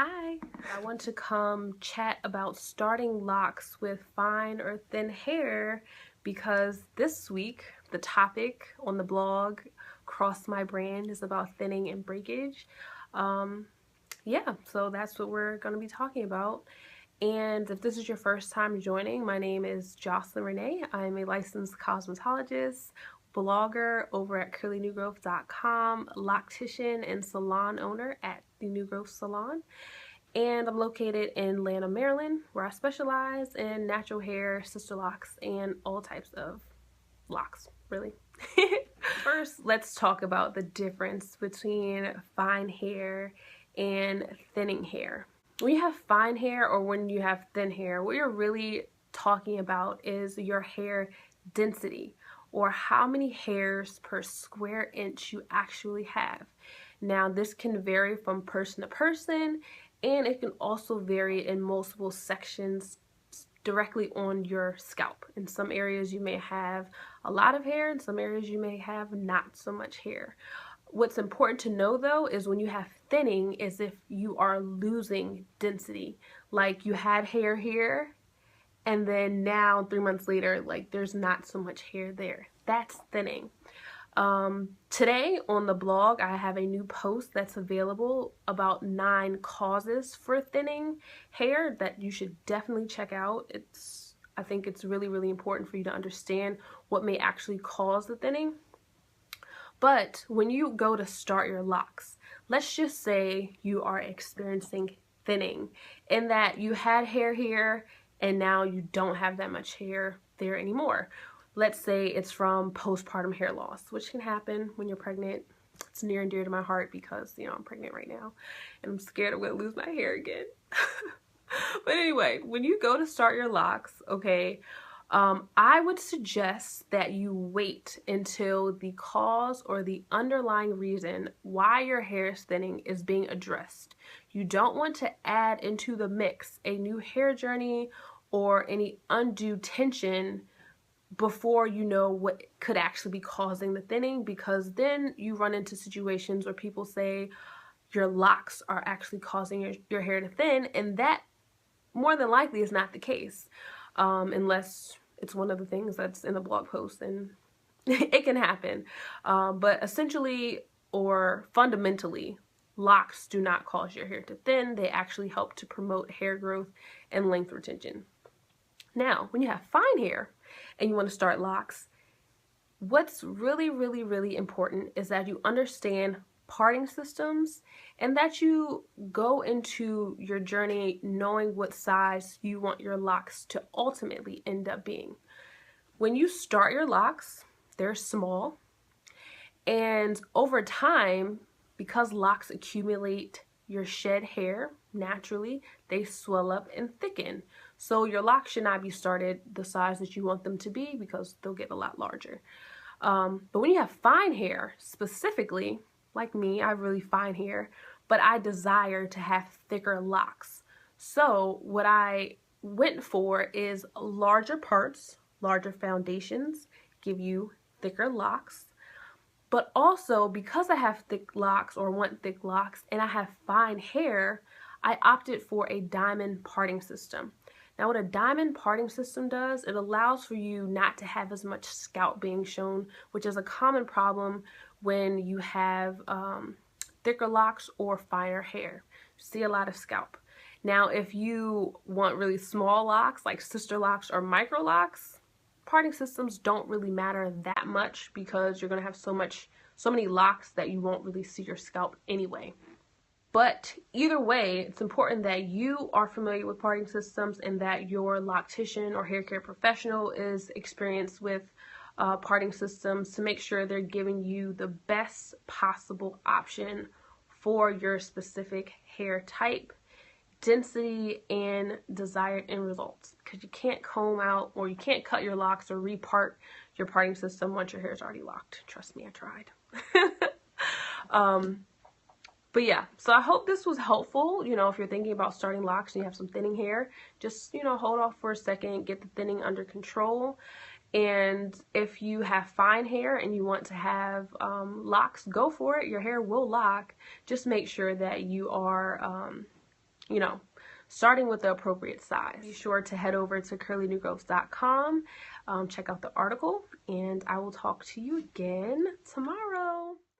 Hi, I want to come chat about starting locks with fine or thin hair because this week the topic on the blog Cross My Brand is about thinning and breakage. Um, so that's what we're going to be talking about. And if this is your first time joining, my name is Jocelyn Renee. I'm a licensed cosmetologist, blogger over at curlynewgrowth.com, loctician and salon owner at the New Growth Salon. And I'm located in Lanham, Maryland, where I specialize in natural hair, sister locks, and all types of locks, really. First, let's talk about the difference between fine hair and thinning hair. When you have fine hair or when you have thin hair, what you're really talking about is your hair density, or how many hairs per square inch you actually have. Now, this can vary from person to person, and it can also vary in multiple sections directly on your scalp. In some areas you may have a lot of hair, in some areas you may have not so much hair. What's important to know though is when you have thinning is if you are losing density. Like you had hair here and then now 3 months later, like there's not so much hair there. That's thinning. Today on the blog, I have a new post that's available about 9 causes for thinning hair that you should definitely check out. I think it's really, really important for you to understand what may actually cause the thinning. But when you go to start your locks, let's just say you are experiencing thinning in that you had hair here and now you don't have that much hair there anymore. Let's say it's from postpartum hair loss, which can happen when you're pregnant. It's near and dear to my heart because, I'm pregnant right now and I'm scared I'm going to lose my hair again. But anyway, when you go to start your locks, okay, I would suggest that you wait until the cause or the underlying reason why your hair is thinning is being addressed. You don't want to add into the mix a new hair journey or any undue tension before you know what could actually be causing the thinning, because then you run into situations where people say your locks are actually causing your hair to thin, and that more than likely is not the case, unless it's one of the things that's in the blog post, and it can happen. But essentially or fundamentally, locks do not cause your hair to thin. They actually help to promote hair growth and length retention. Now, when you have fine hair and you want to start locks, what's really, really, really important is that you understand parting systems and that you go into your journey knowing what size you want your locks to ultimately end up being. When you start your locks, they're small, and over time, because locks accumulate your shed hair naturally, they swell up and thicken. So your locks should not be started the size that you want them to be because they'll get a lot larger. But when you have fine hair, specifically, like me, I have really fine hair, but I desire to have thicker locks. So what I went for is larger parts, larger foundations, give you thicker locks. But also, because I have thick locks or want thick locks and I have fine hair, I opted for a diamond parting system. Now, what a diamond parting system does, it allows for you not to have as much scalp being shown, which is a common problem when you have thicker locks or finer hair. You see a lot of scalp. Now, if you want really small locks, like sister locks or micro locks, parting systems don't really matter that much because you're going to have so many locks that you won't really see your scalp anyway. But either way, it's important that you are familiar with parting systems and that your loctician or hair care professional is experienced with parting systems to make sure they're giving you the best possible option for your specific hair type, density, and desired end results, because you can't comb out or you can't cut your locks or repart your parting system once your hair is already locked. Trust me, I tried. But yeah, so I hope this was helpful. If you're thinking about starting locks and you have some thinning hair, just, hold off for a second, get the thinning under control. And if you have fine hair and you want to have locks, go for it. Your hair will lock. Just make sure that you are you know, starting with the appropriate size. Be sure to head over to curlynewgrowth.com, check out the article, and I will talk to you again tomorrow.